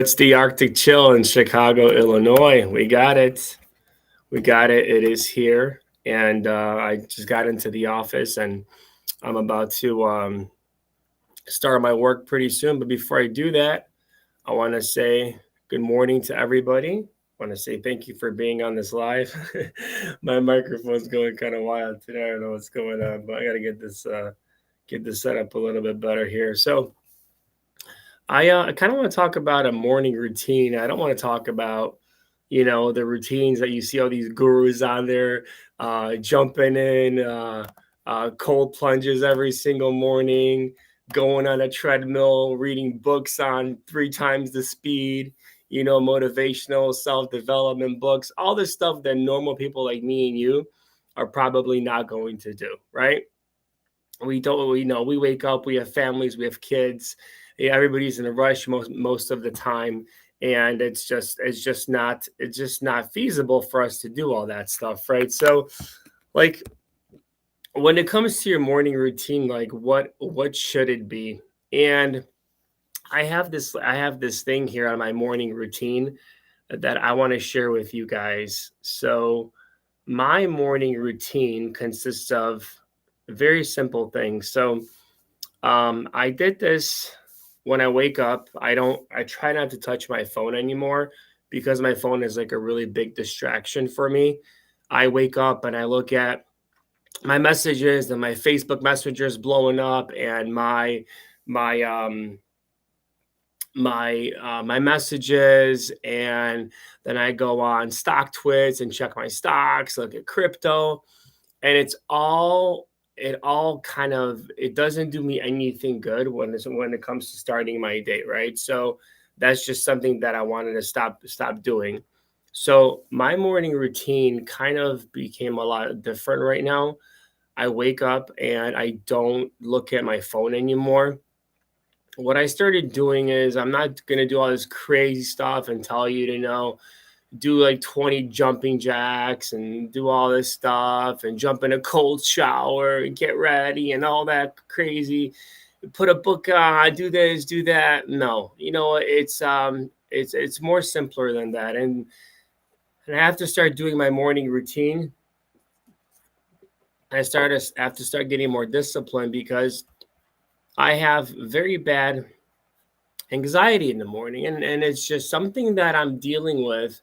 It's the Arctic Chill in Chicago, Illinois. We got it. We got it. It is here. And I just got into the office and I'm about to start my work pretty soon. But before I do that, I want to say good morning to everybody. I want to say thank you for being on this live. My microphone's going kind of wild today. I don't know what's going on, but I got to get this set up a little bit better here. So I kind of want to talk about a morning routine. I don't want to talk about, the routines that you see all these gurus on there jumping in cold plunges every single morning, going on a treadmill, reading books on three times the speed, motivational self development books, all this stuff that normal people like me and you are probably not going to do, right? We wake up, we have families, we have kids. Yeah, everybody's in a rush most of the time, and it's just not feasible for us to do all that stuff, right? So, like, when it comes to your morning routine, like what should it be? And I have this thing here on my morning routine that I want to share with you guys. So my morning routine consists of very simple things. So I did this when I wake up. I try not to touch my phone anymore because my phone is like a really big distraction for me. I wake up and I look at my messages and my Facebook messengers blowing up and my messages, and then I go on stock twits and check my stocks, look at crypto, and it all kind of, it doesn't do me anything good when it comes to starting my day, right? So that's just something that I wanted to stop doing. So my morning routine kind of became a lot different right now. I wake up and I don't look at my phone anymore. What I started doing is, I'm not going to do all this crazy stuff and tell you to do like 20 jumping jacks and do all this stuff and jump in a cold shower and get ready and all that crazy, put a book on, do this, do that. No, it's more simpler than that. And I have to start doing my morning routine. I have to start getting more disciplined because I have very bad anxiety in the morning, and it's just something that I'm dealing with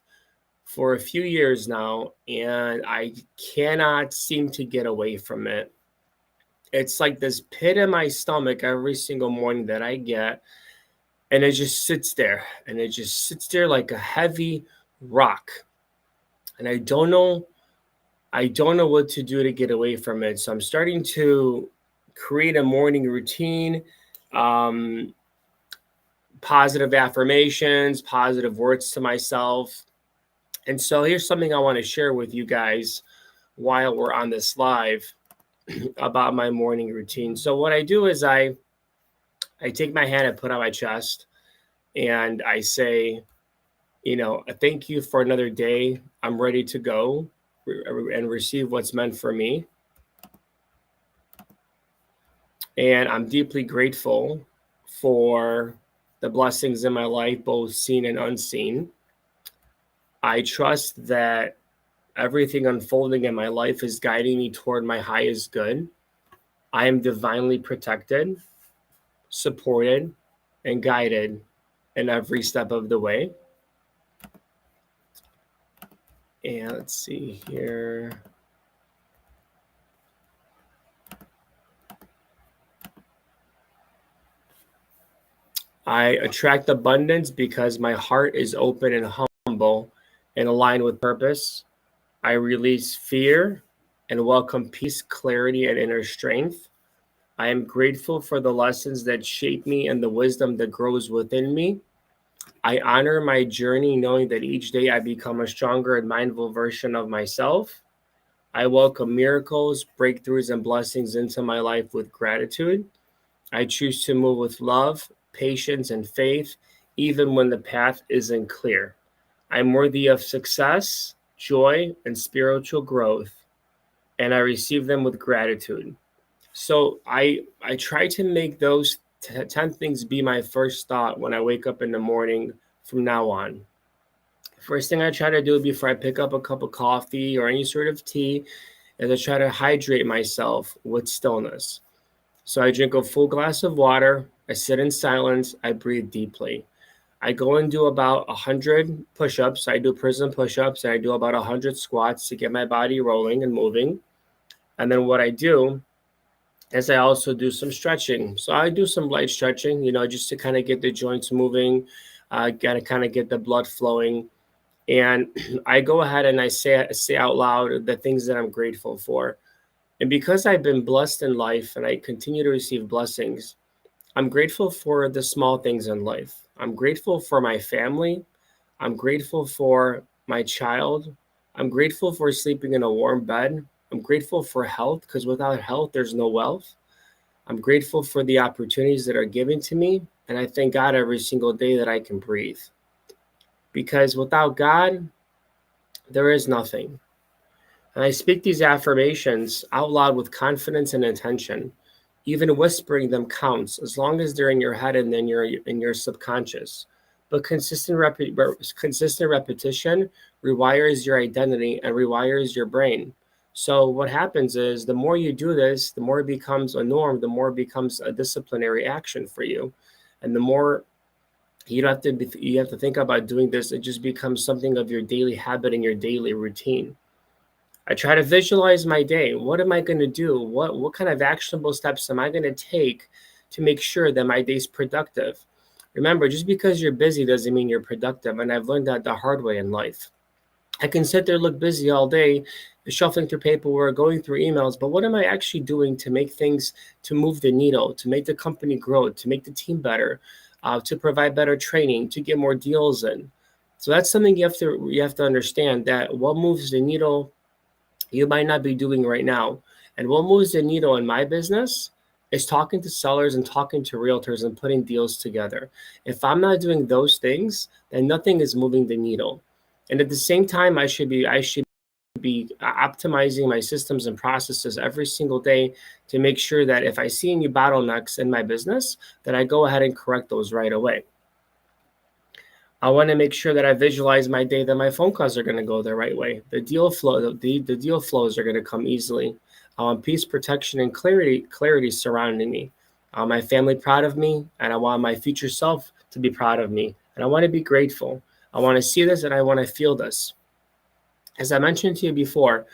for a few years now, and I cannot seem to get away from it. It's like this pit in my stomach every single morning that I get, and it just sits there, and it just sits there like a heavy rock. And I don't know what to do to get away from it. So I'm starting to create a morning routine, um, positive affirmations, positive words to myself. And so here's something I want to share with you guys while we're on this live about my morning routine. So what I do is I take my hand and put on my chest and I say, thank you for another day. I'm ready to go and receive what's meant for me. And I'm deeply grateful for the blessings in my life, both seen and unseen. I trust that everything unfolding in my life is guiding me toward my highest good. I am divinely protected, supported, and guided in every step of the way. And let's see here. I attract abundance because my heart is open and humble and aligned with purpose. I release fear and welcome peace, clarity, and inner strength. I am grateful for the lessons that shape me and the wisdom that grows within me. I honor my journey, knowing that each day I become a stronger and mindful version of myself. I welcome miracles, breakthroughs, and blessings into my life with gratitude. I choose to move with love, patience, and faith, even when the path isn't clear. I'm worthy of success, joy, and spiritual growth, and I receive them with gratitude. So I try to make those 10 things be my first thought when I wake up in the morning from now on. First thing I try to do before I pick up a cup of coffee or any sort of tea is I try to hydrate myself with stillness. So I drink a full glass of water, I sit in silence, I breathe deeply. I go and do about 100 push-ups. I do prison push-ups and I do about 100 squats to get my body rolling and moving. And then what I do is I also do some stretching. So I do some light stretching, just to kind of get the joints moving, gotta kind of get the blood flowing. And I go ahead and I say out loud the things that I'm grateful for. And because I've been blessed in life and I continue to receive blessings, I'm grateful for the small things in life. I'm grateful for my family. I'm grateful for my child. I'm grateful for sleeping in a warm bed. I'm grateful for health because without health, there's no wealth. I'm grateful for the opportunities that are given to me. And I thank God every single day that I can breathe. Because without God, there is nothing. And I speak these affirmations out loud with confidence and intention. Even whispering them counts as long as they're in your head and then you're in your subconscious. But consistent repetition rewires your identity and rewires your brain. So what happens is the more you do this, the more it becomes a norm, the more it becomes a disciplinary action for you. And the more you have to think about doing this, it just becomes something of your daily habit and your daily routine. I try to visualize my day. What am I going to do? What kind of actionable steps am I going to take to make sure that my day's productive? Remember, just because you're busy doesn't mean you're productive, and I've learned that the hard way in life. I can sit there, look busy all day, shuffling through paperwork, going through emails, but what am I actually doing to make things, to move the needle, to make the company grow, to make the team better, to provide better training, to get more deals in? So that's something you have to understand, that what moves the needle you might not be doing right now. And what moves the needle in my business is talking to sellers and talking to realtors and putting deals together. If I'm not doing those things, then nothing is moving the needle. And at the same time, I should be optimizing my systems and processes every single day to make sure that if I see any bottlenecks in my business, that I go ahead and correct those right away. I want to make sure that I visualize my day, that my phone calls are going to go the right way. The deal flows are going to come easily. I want peace, protection, and clarity surrounding me. I want my family proud of me, and I want my future self to be proud of me. And I want to be grateful. I want to see this and I want to feel this. As I mentioned to you before,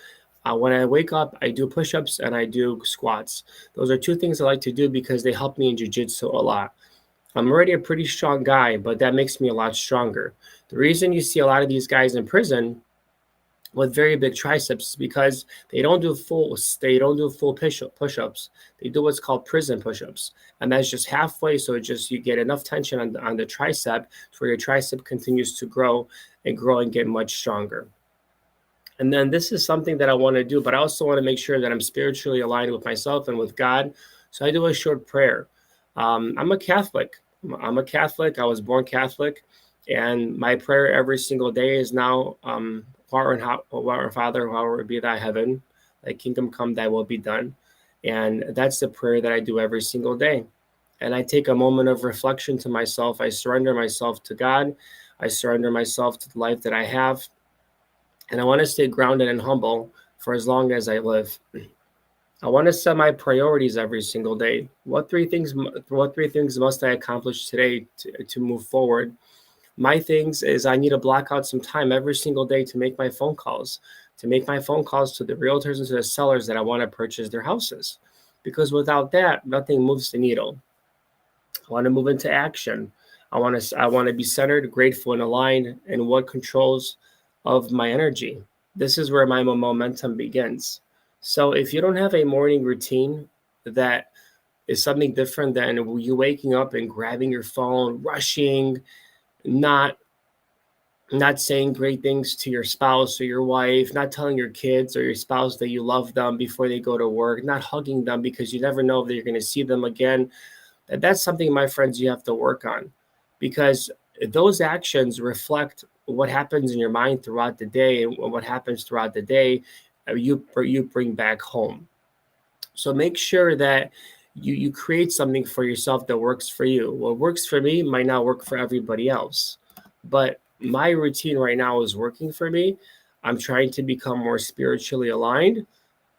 when I wake up, I do push-ups and I do squats. Those are two things I like to do because they help me in jiu-jitsu a lot. I'm already a pretty strong guy, but that makes me a lot stronger. The reason you see a lot of these guys in prison with very big triceps is because they don't do full push-ups. They do what's called prison push-ups, and that's just halfway. So you get enough tension on the tricep where your tricep continues to grow and get much stronger. And then this is something that I want to do, but I also want to make sure that I'm spiritually aligned with myself and with God. So I do a short prayer. I'm a Catholic. I'm a Catholic. I was born Catholic, and my prayer every single day is now, Our Father, hallowed be thy heaven, thy kingdom come, thy will be done. And that's the prayer that I do every single day. And I take a moment of reflection to myself. I surrender myself to God. I surrender myself to the life that I have. And I want to stay grounded and humble for as long as I live. I want to set my priorities every single day. What three things must I accomplish today to move forward? My things is I need to block out some time every single day to make my phone calls, to the realtors and to the sellers that I want to purchase their houses. Because without that, nothing moves the needle. I want to move into action. I want to be centered, grateful, and aligned in what controls of my energy. This is where my momentum begins. So if you don't have a morning routine that is something different than you waking up and grabbing your phone, rushing, not not saying great things to your spouse or your wife, not telling your kids or your spouse that you love them before they go to work, not hugging them because you never know if you're going to see them again. That's something, my friends, you have to work on, because those actions reflect what happens in your mind throughout the day, and what happens throughout the day, you bring back home. So make sure that you create something for yourself that works for you. What works for me might not work for everybody else. but my routine right now is working for me. I'm trying to become more spiritually aligned.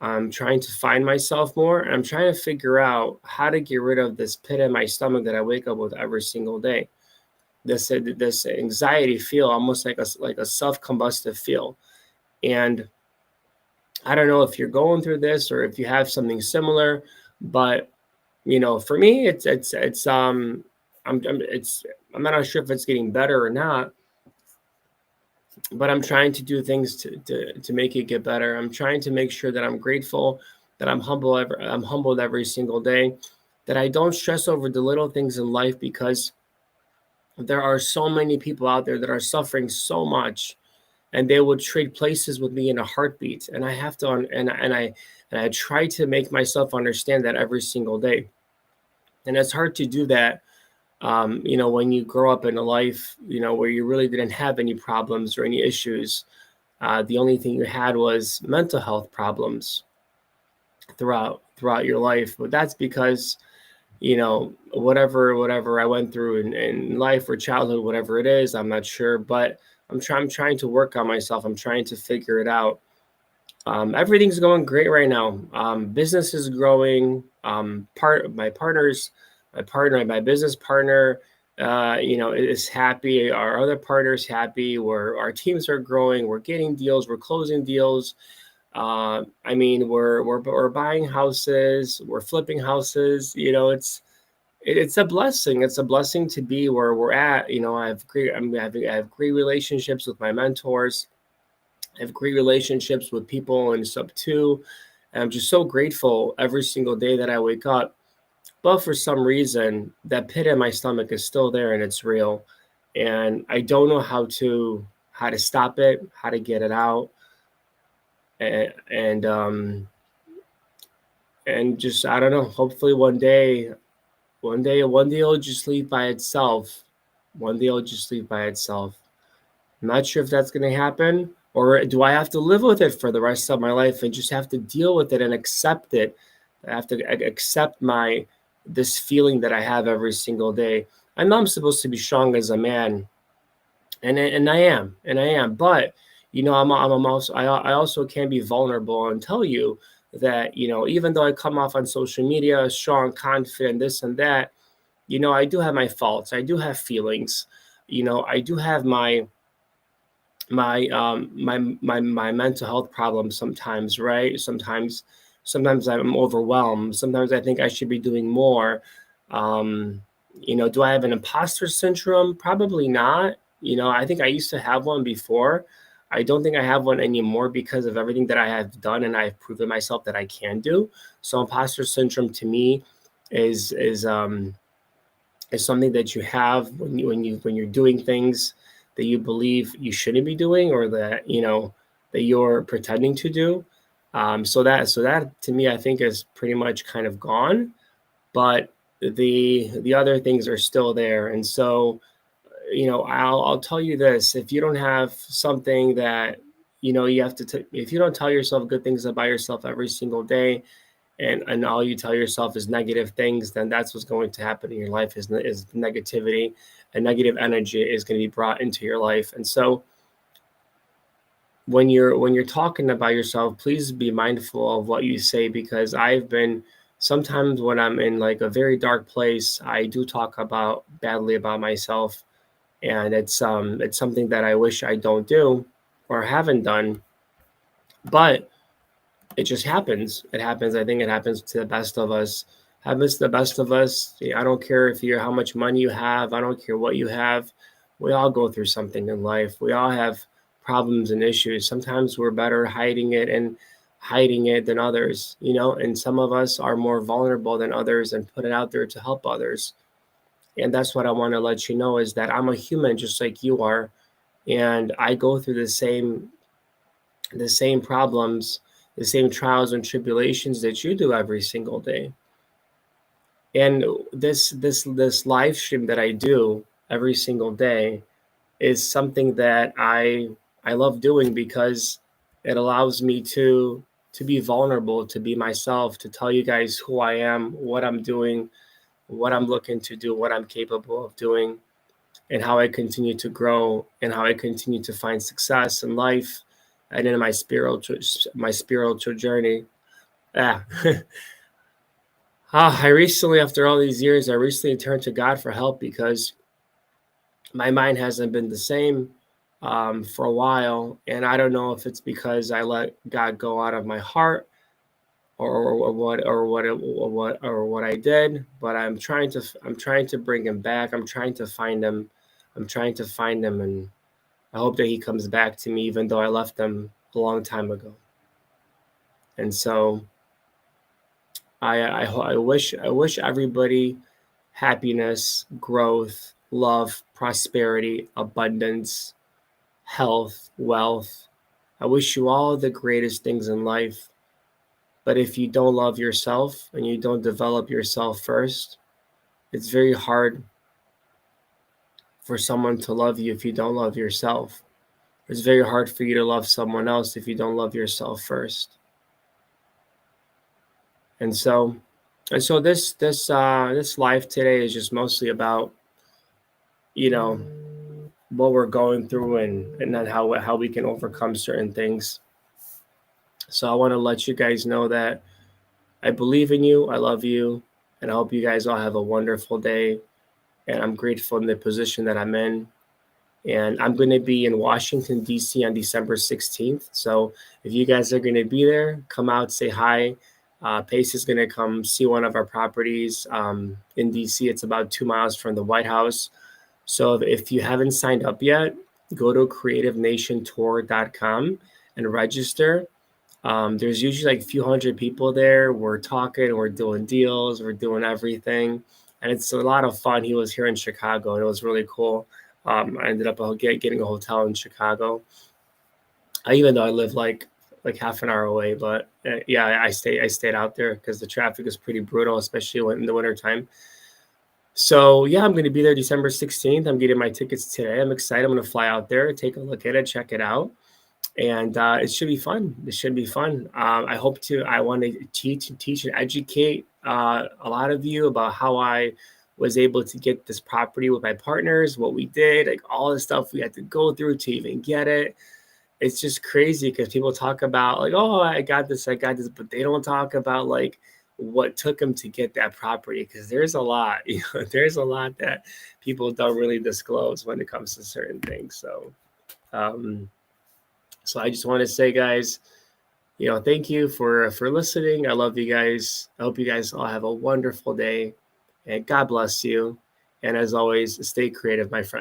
I'm trying to find myself more. I'm trying to figure out how to get rid of this pit in my stomach that I wake up with every single day. This anxiety feel, almost like a self-combustive feel. And I don't know if you're going through this or if you have something similar, but for me, I'm not sure if it's getting better or not, but I'm trying to do things to make it get better. I'm trying to make sure that I'm grateful, that I'm humbled every single day, that I don't stress over the little things in life, because there are so many people out there that are suffering so much, and they would trade places with me in a heartbeat. And I have to, and I try to make myself understand that every single day. And it's hard to do that, when you grow up in a life, where you really didn't have any problems or any issues. The only thing you had was mental health problems throughout your life. But that's because, whatever I went through in life or childhood, whatever it is, I'm not sure. But I'm trying to work on myself. I'm trying to figure it out. Everything's going great right now. Business is growing. My business partner, is happy. Our other partner's happy. Our teams are growing. We're getting deals. We're closing deals. I mean, we're buying houses. We're flipping houses. It's a blessing. It's a blessing to be where we're at. I have great relationships with my mentors. I have great relationships with people in sub two. And I'm just so grateful every single day that I wake up. But for some reason, that pit in my stomach is still there and it's real. And I don't know how to stop it, how to get it out. And just, I don't know, hopefully one day it'll just leave by itself. One day it'll just leave by itself. I'm not sure if that's going to happen, or do I have to live with it for the rest of my life and just have to deal with it and accept it? I have to accept this feeling that I have every single day. I know I'm supposed to be strong as a man, and I am. But I also can be vulnerable and tell you that, even though I come off on social media strong, confident, this and that, I do have my faults. I do have feelings. I do have my mental health problems sometimes, right? Sometimes I'm overwhelmed. Sometimes I think I should be doing more. um do I have an imposter syndrome? Probably not. I think I used to have one before. I don't think I have one anymore because of everything that I have done and I've proven myself that I can do. So imposter syndrome to me is something that you have when you're doing things that you believe you shouldn't be doing, or that you're pretending to do. So that to me, I think, is pretty much kind of gone. But the other things are still there. And so, I'll tell you this: if you don't have something that you have if you don't tell yourself good things about yourself every single day, and all you tell yourself is negative things, then that's what's going to happen in your life, is negativity, and negative energy is going to be brought into your life. And so when you're talking about yourself, please be mindful of what you say, because I've been sometimes, when I'm in like a very dark place, I do talk about badly about myself. And it's something that I wish I don't do or haven't done. But it just happens. It happens. I think it happens to the best of us. Happens to the best of us. I don't care if you're how much money you have. I don't care what you have. We all go through something in life. We all have problems and issues. Sometimes we're better hiding it than others, and some of us are more vulnerable than others and put it out there to help others. And that's what I want to let you know, is that I'm a human just like you are, and I go through the same problems, the same trials and tribulations that you do every single day. And this live stream that I do every single day is something that I love doing, because it allows me to be vulnerable, to be myself, to tell you guys who I am, what I'm doing, what I'm looking to do, what I'm capable of doing. and how I continue to grow and how I continue to find success in life and in my spiritual journey. Yeah. I recently, after all these years, I recently turned to God for help because my mind hasn't been the same for a while, and I don't know if it's because I let God go out of my heart or what I did, but I'm trying to bring him back. I'm trying to find him. I'm trying to find him, and I hope that he comes back to me, even though I left him a long time ago. And so I wish everybody happiness, growth, love, prosperity, abundance, health, wealth. I wish you all the greatest things in life. But if you don't love yourself and you don't develop yourself first, it's very hard for someone to love you if you don't love yourself. It's very hard for you to love someone else if you don't love yourself first. And so this life today is just mostly about, you know, what we're going through and then how we can overcome certain things. So I want to let you guys know that I believe in you, I love you, and I hope you guys all have a wonderful day. And I'm grateful in the position that I'm in. And I'm going to be in Washington, D.C. on December 16th. So if you guys are going to be there, come out, say hi. Pace is going to come see one of our properties in D.C. It's about 2 miles from the White House. So if you haven't signed up yet, go to creativenationtour.com and register. There's usually like a few hundred people there. We're talking, we're doing deals, we're doing everything. And it's a lot of fun. He was here in Chicago and it was really cool. I ended up getting a hotel in Chicago. Even though I live like half an hour away, but yeah, I stayed out there because the traffic is pretty brutal, especially in the wintertime. So yeah, I'm going to be there December 16th. I'm getting my tickets today. I'm excited. I'm going to fly out there, take a look at it, check it out, and it should be fun. It should be fun. I want to teach and educate a lot of you about how I was able to get this property with my partners, what we did, like all the stuff we had to go through to even get it. It's just crazy because people talk about like, oh, I got this, but they don't talk about like what took them to get that property because there's a lot, there's a lot that people don't really disclose when it comes to certain things. Um, so I just want to say, guys, thank you for listening. I love you guys. I hope you guys all have a wonderful day, and God bless you. And as always, stay creative, my friend.